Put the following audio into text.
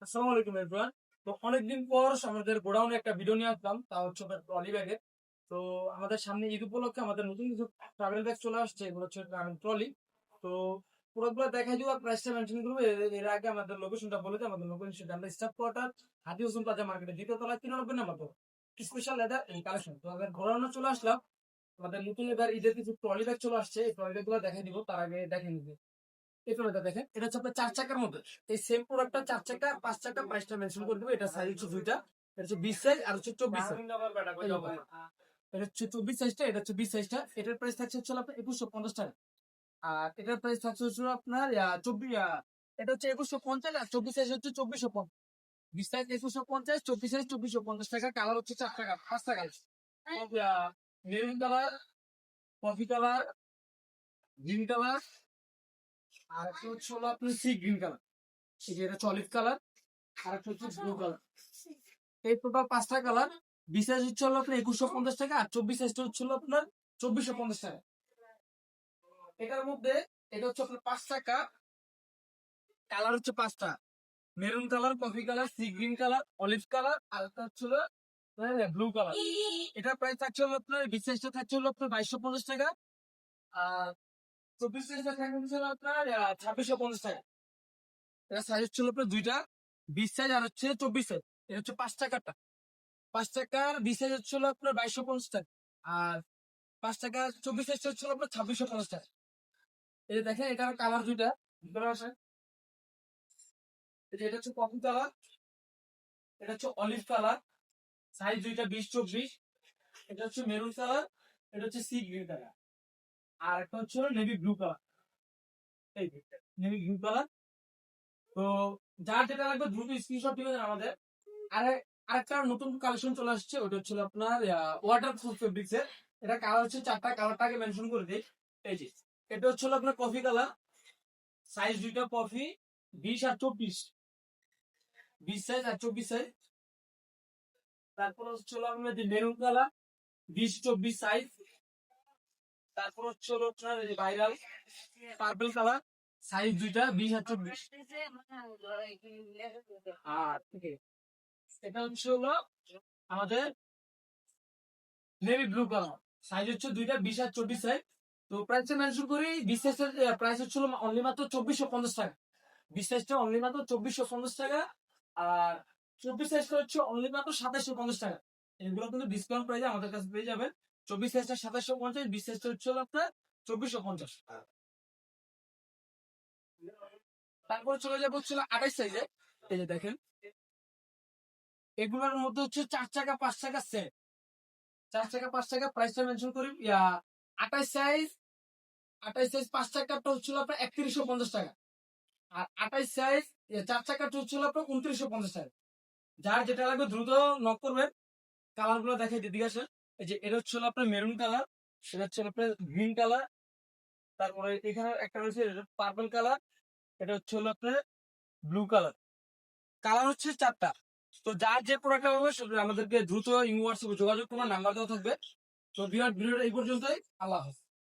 আসসালামু আলাইকুম এভরিওয়ান। তো অনেকদিন পর আমাদের গোডাউনে একটা ভিডিও নিয়ে আসলাম, তা হচ্ছে ট্রলি ব্যাগে। তো আমাদের সামনে ঈদ উপলক্ষে আমাদের নতুন কিছু ট্রাভেল ব্যাগ চলে আসছে, এগুলো হচ্ছে ট্রলি। তো পুরোগুলো দেখাই দিব আর প্রাইসটা মেনশন করবো। এর আগে আমাদের লোকেশনটা বলে দিই। আমাদের লোকেশনটা আমরা স্টাফ কোয়ার্টার, হাদি হোসেন প্লাজা মার্কেটে, দ্বিতীয় তলায় 93 নাম্বার তো স্পেশাল লেদার এই কালেকশন। তো আমাদের গোডাউনে চলে আসলাম। আমাদের নতুন এবার ঈদের কিছু ট্রলি ব্যাগ চলে আসছে, এই ট্রলি ব্যাগ গুলো দেখাই দিব। তার আগে দেখে নিবে এই ট্রলিটা দেখেন, এটা হচ্ছে আপনার 4 চাকার মধ্যে। এই সেম প্রোডাক্টটা 4 চাকা 5 চাকা প্রাইসটা মেনশন করে দেবো। এটা সাইজ হচ্ছে দুইটা, এটা হচ্ছে 20 সাইজ আর হচ্ছে 24 সাইজ। এটা হচ্ছে 24 সাইজটা, এটা হচ্ছে 20 সাইজটা। এটার প্রাইস থাকছে হচ্ছে আপনার 2150 টাকা। আর এটার প্রাইস থাকছে হচ্ছে আপনার 24, এটা হচ্ছে 2150 আর 24 সাইজ হচ্ছে 2450। 20 সাইজ 2150, 24 সাইজ 2450 টাকা। কালার হচ্ছে 4 টাকা 5টা colour, maroon colour, coffee colour, green colour, আর একটা হচ্ছে হলো আপনার সি গ্রিন কালার। এই যে এটা হচ্ছে অলিভ কালার, আর একটা হচ্ছে ব্লু কালার। এই টোটাল 5টা কালার। 20 সাইজ হচ্ছে হলো আপনার 2150 টাকা আর 24 সাইজটা হচ্ছে হলো আপনার 2450 টাকা। এটার মধ্যে এটা হচ্ছে আপনার 5 টাকা, কালার হচ্ছে 5টা: maroon colour, coffee colour, sea green colour, olive colour, আর একটা হচ্ছে হলো ব্লু কালার। এটার প্রাইস থাকছে হলো আপনার 20 সাইজটা থাকছে হলো আপনার 2250 টাকা, আর 24 সাইজটা থাকছে হলো আপনার 2650 টাকা। এটা সাইজ হচ্ছে হলো আপনার দুইটা, 20 সাইজ আর হচ্ছে 24 সাইজ। এটা হচ্ছে 5 টাকাটা। 5 টাকার 20 সাইজ হচ্ছে হলো আপনার 2250 টাকা, আর 5 টাকার 24 সাইজটা হচ্ছে হলো আপনার 2650 টাকা। এই যে দেখেন, এটার কালার দুইটা ভিতরে আসে। এই যে এটা হচ্ছে কফি কালার, এটা হচ্ছে অলিভ কালার, সাইজ দুইটা 20-24। এটা হচ্ছে মেরুন কালার, এটা হচ্ছে সি গ্রিন কালার, আর একটা হচ্ছে হলো নেভি ব্লু কালার। এই নেভি ব্লু কালার। তো যার যেটা লাগবে দ্রুত স্ক্রিনশট দিবেন আমাদের। আর আরেকটা নতুন কালেকশন চলে আসছে, ওটা হচ্ছে আপনার ওয়াটার প্রুফ ফেব্রিক্স এর। এটা কালার হচ্ছে 4টা, কালারটাকে মেনশন করে দিই। এই যে এটা হচ্ছে আপনার কফি কালার, সাইজ দুইটা কফি, 20 আর 24, 20 সাইজ আর 24 সাইজ। তারপর হচ্ছে আপনার যে মেরুন কালার, 20-24 সাইজ। তারপর হচ্ছে আপনার ভাইরাল পার্পল কালার, সাইজ দুইটা 20 আর 24। আর এটা হচ্ছে হলো আমাদের নেভি ব্লু কালার, সাইজ হচ্ছে দুইটা 20 আর 24 সাইজ। তো প্রাইসটা মেনশন করি, 20 সাইজের প্রাইস হচ্ছে অনলি মাত্র 2450 টাকা। 20 সাইজটা অনলি মাত্র 2450 টাকা, আর 24 সাইজটা হচ্ছে অনলি মাত্র 2750 টাকা। এগুলো কিন্তু ডিসকাউন্ট প্রাইসে আমাদের কাছে পেয়ে যাবেন। 24 সাইজটা 2750, 20 সাইজটা হচ্ছে আপনার 2450। তারপরে চলে যাবো হচ্ছে 28 সাইজে। এই যে দেখেন, এগুলোর মধ্যে হচ্ছে 4 চাকা 5 চাকা সেট। 4 চাকা 5 চাকা প্রাইসটা মেনশন করি। 28 সাইজ, 28 সাইজ 5 চাকাটা হচ্ছিল আপনার 3150 টাকা, আর 28 সাইজ 4 চাকাটা হচ্ছিল আপনার 2950 টাকা। যার যেটা লাগবে দ্রুত নক করবেন। কালার গুলো দেখে দিদি আসে। এই যে এটা হচ্ছে আপনার মেরুন কালার, সেটা হচ্ছে আপনার গ্রিন কালার, তারপরে এখানে একটা রয়েছে পার্পল কালার, এটা হচ্ছে আপনার ব্লু কালার। কালার হচ্ছে 4টা। তো যার যে প্রোডাক্টটা হবে আমাদেরকে দ্রুত হোয়াটসঅ্যাপে যোগাযোগ, তোমার নাম্বার দেওয়া থাকবে। তো ভিডিওটা এই পর্যন্তই। আল্লাহ হাফেজ।